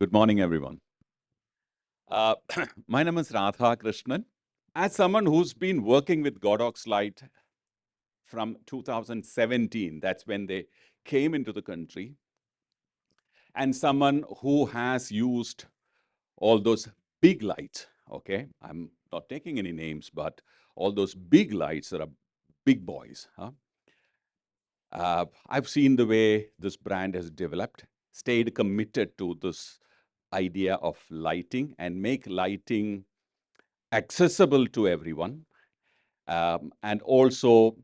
Good morning, everyone. Uh, my name is Radha Krishnan. As someone who's been working with Godox Light from 2017, that's when they came into the country, and someone who has used all those big lights, okay? I'm not taking any names, but all those big lights that are big boys. I've seen the way this brand has developed, stayed committed to this idea of lighting and make lighting accessible to everyone, and also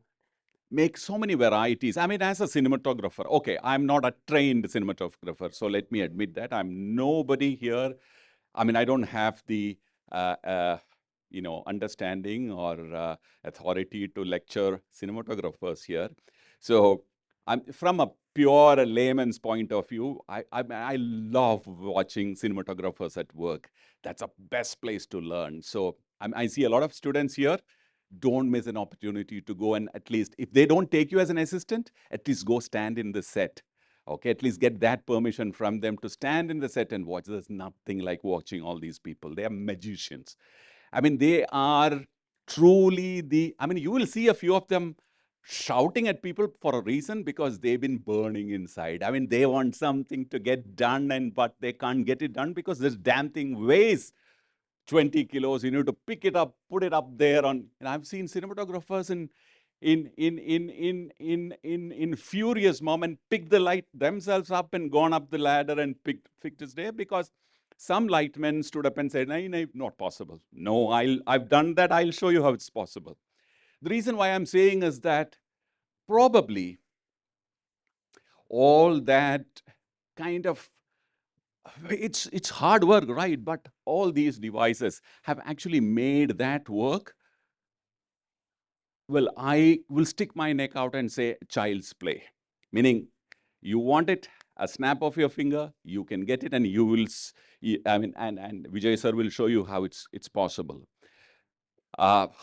make so many varieties. I mean, as a cinematographer, okay, I'm not a trained cinematographer, so let me admit that I'm nobody here. I mean, I don't have the uh, uh, understanding or authority to lecture cinematographers here. So, I'm from a pure layman's point of view. I love watching cinematographers at work. That's a best place to learn. So, I see a lot of students here. Don't miss an opportunity to go and at least, if they don't take you as an assistant, at least go stand in the set. Okay, at least get that permission from them to stand in the set and watch. There's nothing like watching all these people. They are magicians. I mean, they are truly I mean, you will see a few of them shouting at people for a reason because they've been burning inside. I mean, they want something to get done, but they can't get it done because this damn thing weighs 20 kilos. You need to pick it up, put it up there on. And I've seen cinematographers in furious moment pick the light themselves up and gone up the ladder and picked it there because some lightmen stood up and said, no, not possible. No, I've done that. I'll show you how it's possible. The reason why I'm saying is that probably all that kind of it's hard work, right? But all these devices have actually made that work. Well, I will stick my neck out and say child's play, meaning you want it, a snap of your finger, you can get it, and you will. I mean, and Vijay sir will show you how it's possible.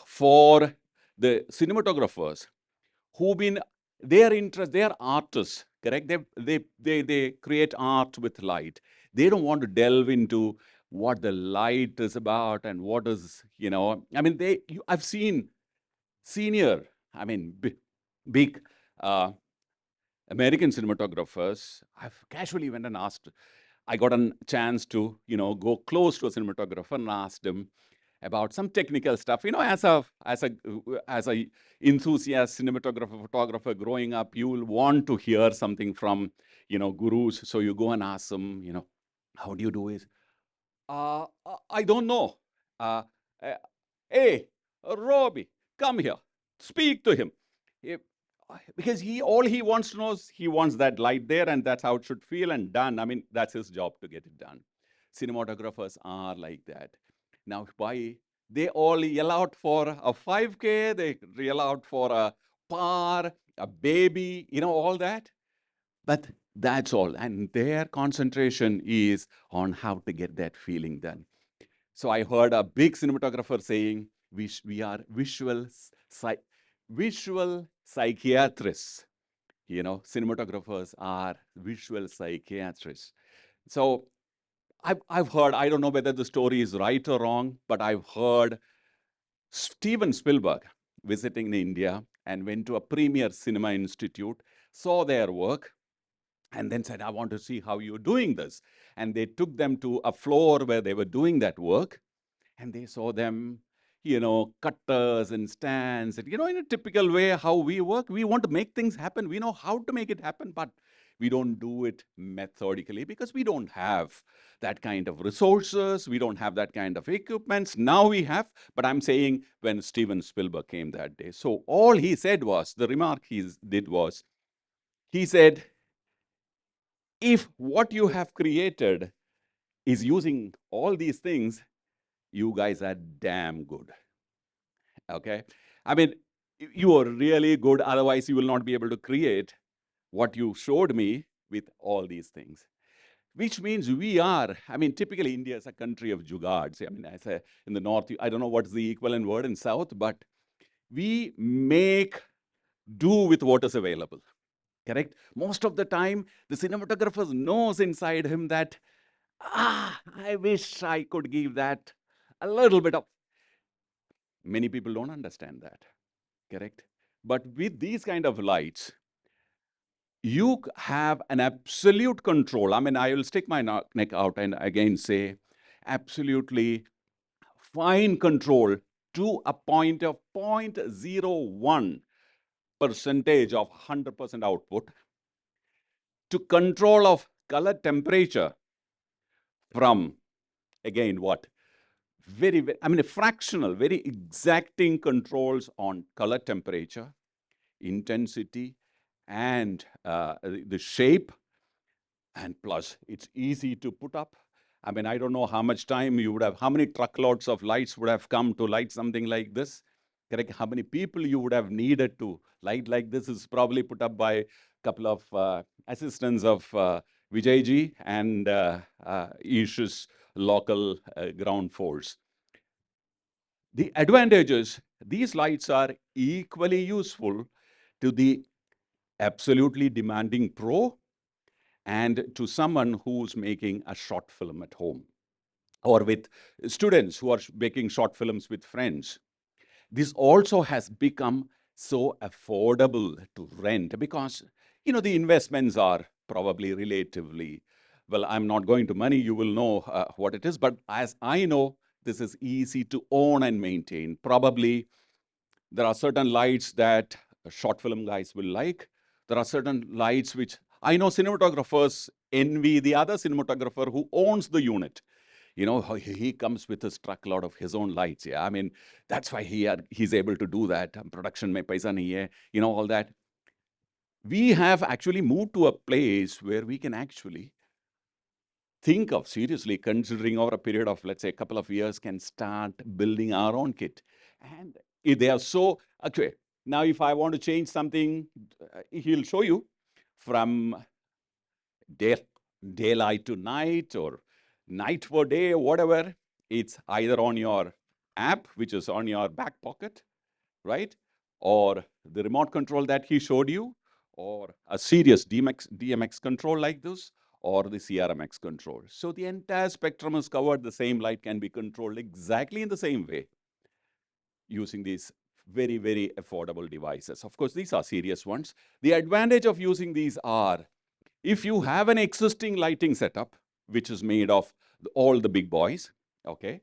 For the cinematographers who've been their interest, they are artists, correct? They create art with light. They don't want to delve into what the light is about and what is, I mean, I've seen senior, I mean, big uh, American cinematographers. I've casually went and asked. I got a chance to, go close to a cinematographer and asked him about some technical stuff. As a enthusiast cinematographer, photographer growing up, you will want to hear something from, gurus. So you go and ask them, how do you do it? I don't know. Uh, uh, hey, Robbie, come here. Speak to him. If, because all he wants to know is he wants that light there, and that's how it should feel and done. I mean, that's his job to get it done. Cinematographers are like that. Now, why they all yell out for a 5K, they yell out for a par, a baby, all that. But that's all. And their concentration is on how to get that feeling done. So I heard a big cinematographer saying, we are visual psychiatrists. Cinematographers are visual psychiatrists. So I've heard, I don't know whether the story is right or wrong, but I've heard Steven Spielberg visiting India and went to a premier cinema institute, saw their work, and then said, I want to see how you're doing this. And they took them to a floor where they were doing that work, and they saw them, cutters and stands, and, in a typical way, how we work. We want to make things happen. We know how to make it happen, but we don't do it methodically because we don't have that kind of resources. We don't have that kind of equipments. Now we have, but I'm saying when Steven Spielberg came that day. So all he said was, the remark he did was, he said, if what you have created is using all these things, you guys are damn good. Okay? I mean, you are really good. Otherwise, you will not be able to create what you showed me with all these things. Which means I mean, typically India is a country of jugaads. I mean, in the north, I don't know what's the equivalent word in south, but we make do with what is available. Correct? Most of the time, the cinematographer knows inside him that I wish I could give that a little bit of. Many people don't understand that, correct? But with these kind of lights, you have an absolute control. I mean, I will stick my neck out and again say, absolutely fine control to a point of 0.01 percentage of 100% output, to control of color temperature from, again, what? Very, I mean, fractional, very exacting controls on color temperature, intensity, and the shape. And plus, it's easy to put up. I mean, I don't know how much time you would have, how many truckloads of lights would have come to light something like this, correct? How many people you would have needed to light like this is probably put up by a couple of assistants of Vijayji and Ish's local ground force. The advantages, these lights are equally useful to the absolutely demanding pro and to someone who's making a short film at home, or with students who are making short films with friends. This also has become so affordable to rent because, you know, the investments are probably relatively, well, I'm not going to money, you will know what it is, but as I know, this is easy to own and maintain. Probably there are certain lights that short film guys will like. There are certain lights which I know cinematographers envy the other cinematographer who owns the unit. You know, he comes with his truckload of his own lights. Yeah, I mean, that's why he's able to do that. Production mein paisa nahi hai, you know, all that. We have actually moved to a place where we can actually think of seriously considering over a period of, let's say, a couple of years, can start building our own kit. And if they are so, okay, now if I want to change something, he'll show you from daylight to night or night for day or whatever. It's either on your app, which is on your back pocket, right? Or the remote control that he showed you, or a serious DMX control like this, or the CRMX control. So the entire spectrum is covered. The same light can be controlled exactly in the same way using these very, very affordable devices. Of course, these are serious ones. The advantage of using these are, if you have an existing lighting setup, which is made of all the big boys, okay,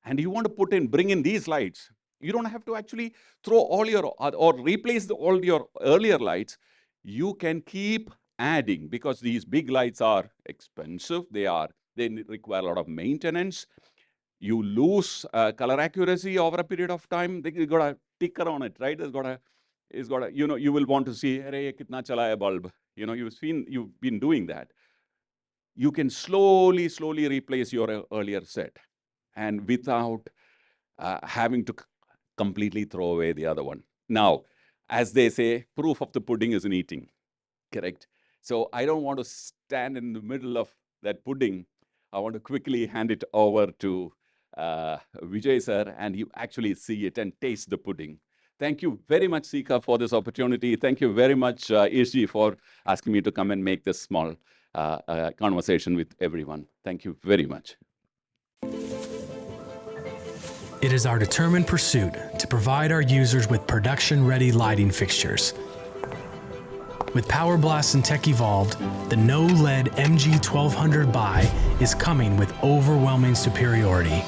and you want to bring in these lights, you don't have to actually throw all your, or replace all your earlier lights. You can keep adding, because these big lights are expensive. They require a lot of maintenance. You lose color accuracy over a period of time. You got a ticker on it, right? It's got a, you know, you will want to see, hey, kitna chala hai bulb. You know, you've been doing that. You can slowly replace your earlier set, and without having to completely throw away the other one. Now, as they say, proof of the pudding is in eating, correct? So I don't want to stand in the middle of that pudding. I want to quickly hand it over to Vijay sir, and you actually see it and taste the pudding. Thank you very much, Sika, for this opportunity. Thank you very much, Ishji, for asking me to come and make this small conversation with everyone. Thank you very much. It is our determined pursuit to provide our users with production-ready lighting fixtures. With Power Blast and Tech Evolved, the no-LED MG1200 Bi is coming with overwhelming superiority.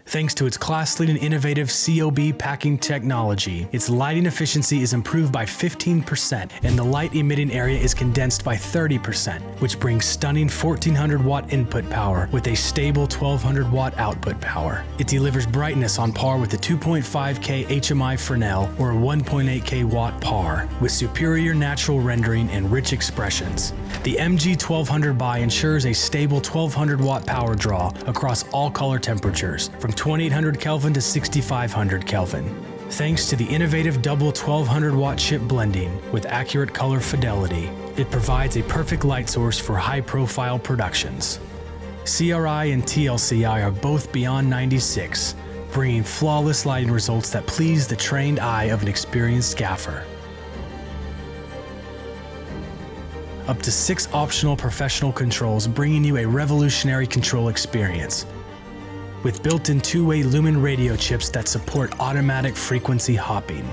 Thanks to its class-leading innovative COB packing technology, its lighting efficiency is improved by 15%, and the light-emitting area is condensed by 30%, which brings stunning 1400-watt input power with a stable 1200-watt output power. It delivers brightness on par with the 2.5K HMI Fresnel or a 1.8K watt PAR, with superior natural rendering and rich expressions. The MG1200 Bi ensures a stable 1200-watt power draw across all color temperatures, from 2800 Kelvin to 6500 Kelvin. Thanks to the innovative double 1200-watt chip blending with accurate color fidelity, it provides a perfect light source for high-profile productions. CRI and TLCI are both beyond 96, bringing flawless lighting results that please the trained eye of an experienced gaffer. up to 6 optional professional controls, bringing you a revolutionary control experience. With built-in two-way Lumen radio chips that support automatic frequency hopping.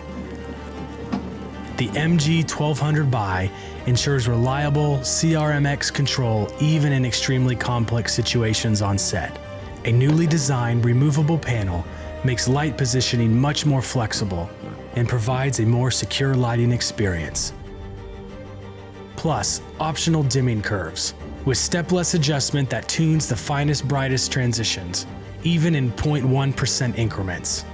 The MG1200 ensures reliable CRMX control even in extremely complex situations on set. A newly designed removable panel makes light positioning much more flexible and provides a more secure lighting experience. Plus, optional dimming curves with stepless adjustment that tunes the finest, brightest transitions, even in 0.1% increments.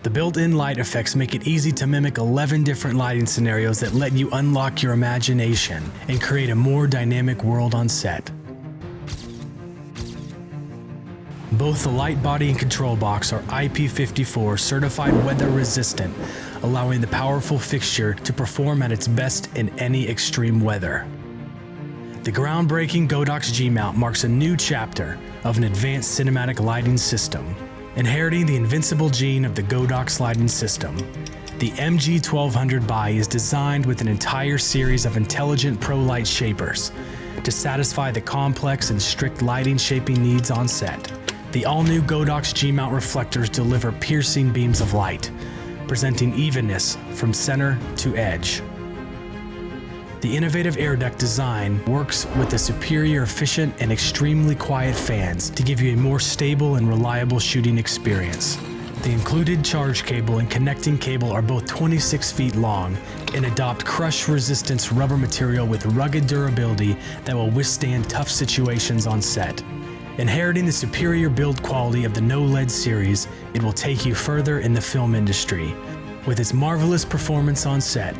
The built-in light effects make it easy to mimic 11 different lighting scenarios that let you unlock your imagination and create a more dynamic world on set. Both the light body and control box are IP54 certified weather resistant, allowing the powerful fixture to perform at its best in any extreme weather. The groundbreaking Godox G-mount marks a new chapter of an advanced cinematic lighting system. Inheriting the invincible gene of the Godox lighting system, the MG1200 is designed with an entire series of intelligent pro light shapers to satisfy the complex and strict lighting shaping needs on set. The all-new Godox G-mount reflectors deliver piercing beams of light, presenting evenness from center to edge. The innovative air duct design works with the superior efficient and extremely quiet fans to give you a more stable and reliable shooting experience. The included charge cable and connecting cable are both 26 feet long and adopt crush resistance rubber material with rugged durability that will withstand tough situations on set. Inheriting the superior build quality of the No-LED series, it will take you further in the film industry. With its marvelous performance on set,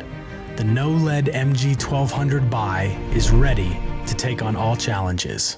the No-LED MG1200 is ready to take on all challenges.